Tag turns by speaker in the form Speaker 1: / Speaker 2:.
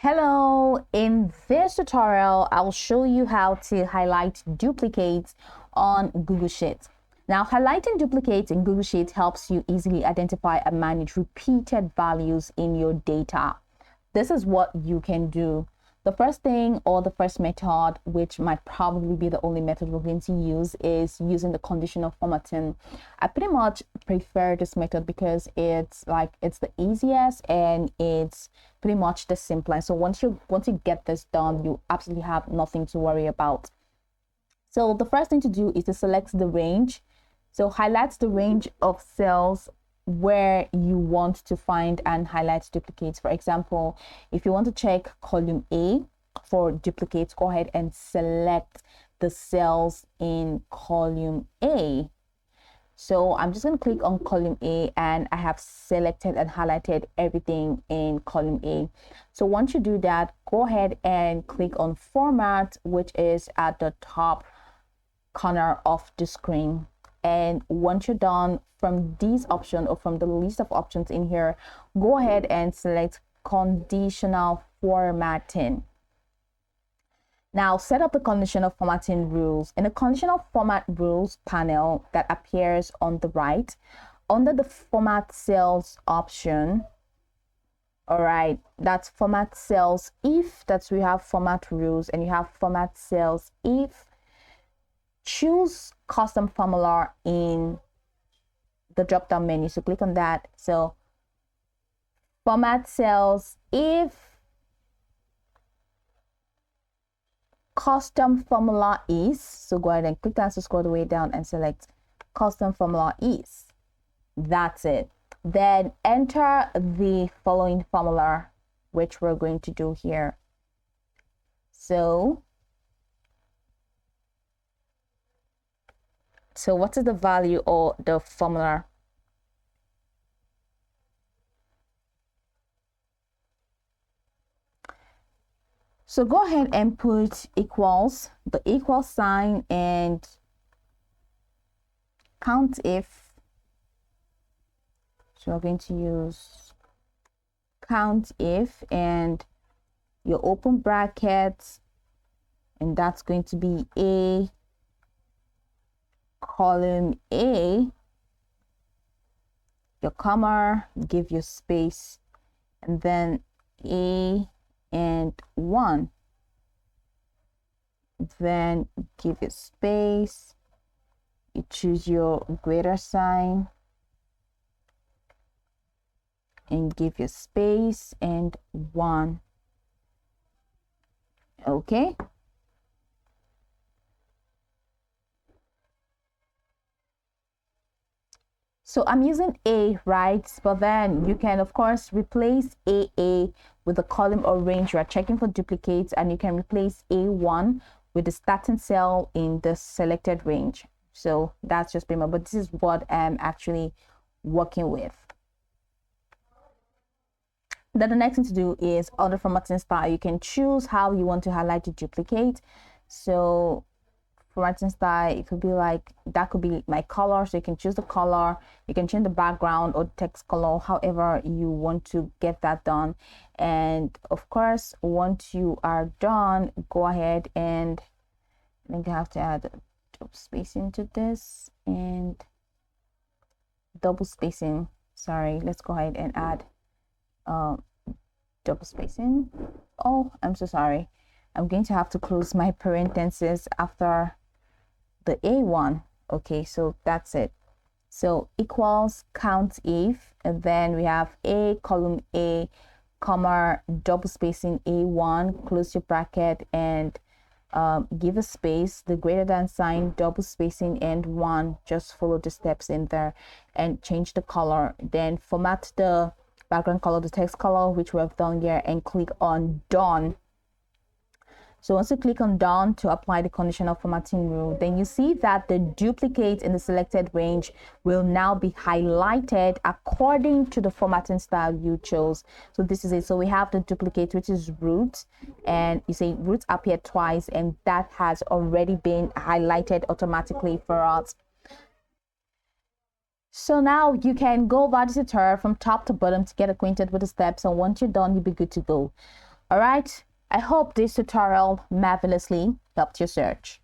Speaker 1: Hello, in this tutorial, I'll show you how to highlight duplicates on Google Sheets. Now, highlighting duplicates in Google Sheets helps you easily identify and manage repeated values in your data. This is what you can do. The first thing or the first method, which might probably be the only method we're going to use, is using the conditional formatting. I pretty much prefer this method because it's the easiest and it's pretty much the simplest. So once you get this done, you absolutely have nothing to worry about. So the first thing to do is to select the range. So highlight the range of cells where you want to find and highlight duplicates. For example, if you want to check column A for duplicates, go ahead and select the cells in column A. So I'm just going to click on column A and I have selected and highlighted everything in column A. So once you do that, go ahead and click on format, which is at the top corner of the screen. And once you're done, from these options or from the list of options in here, go ahead and select conditional formatting. Now set up the conditional formatting rules. In the conditional format rules panel that appears on the right, under the format cells option, all right, that's format cells if, that's we have format rules and you have format cells if. Choose custom formula in the drop down menu. So click on that. So format cells if custom formula is, so go ahead and click that, so scroll the way down and select custom formula is. That's it. Then enter the following formula, which we're going to do here. So what is the value or the formula? So go ahead and put equals, the equal sign, and count if. So we're going to use count if and your open brackets, and that's going to be A column A, your comma, give your space, and then A and 1, then give your space, you choose your greater sign and give your space and 1. Okay. So I'm using A, right? But then you can, of course, replace AA with the column or range you are checking for duplicates, and you can replace A1 with the starting cell in the selected range. So that's just pretty much, but this is what I'm actually working with. Then the next thing to do is under formatting style, you can choose how you want to highlight the duplicate. So formatting style, it could be like, that could be my color, so you can choose the color, you can change the background or text color, however you want to get that done. And of course, once you are done, go ahead and I think I have to add double spacing to this and double spacing. Sorry, let's go ahead and add double spacing. Oh, I'm so sorry. I'm going to have to close my parentheses after the A1. Okay, so that's it. So equals count if, and then we have A column A, comma, double spacing A1, close your bracket, and give a space, the greater than sign, double spacing, and 1. Just follow the steps in there and change the color. Then format the background color, the text color, which we have done here, and click on done. So once you click on done to apply the conditional formatting rule, then you see that the duplicate in the selected range will now be highlighted according to the formatting style you chose. So this is it. So we have the duplicate, which is root, and you see root appeared twice, and that has already been highlighted automatically for us. So now you can go over this tutorial from top to bottom to get acquainted with the steps, and once you're done, you'll be good to go. All right, I hope this tutorial marvelously helped your search.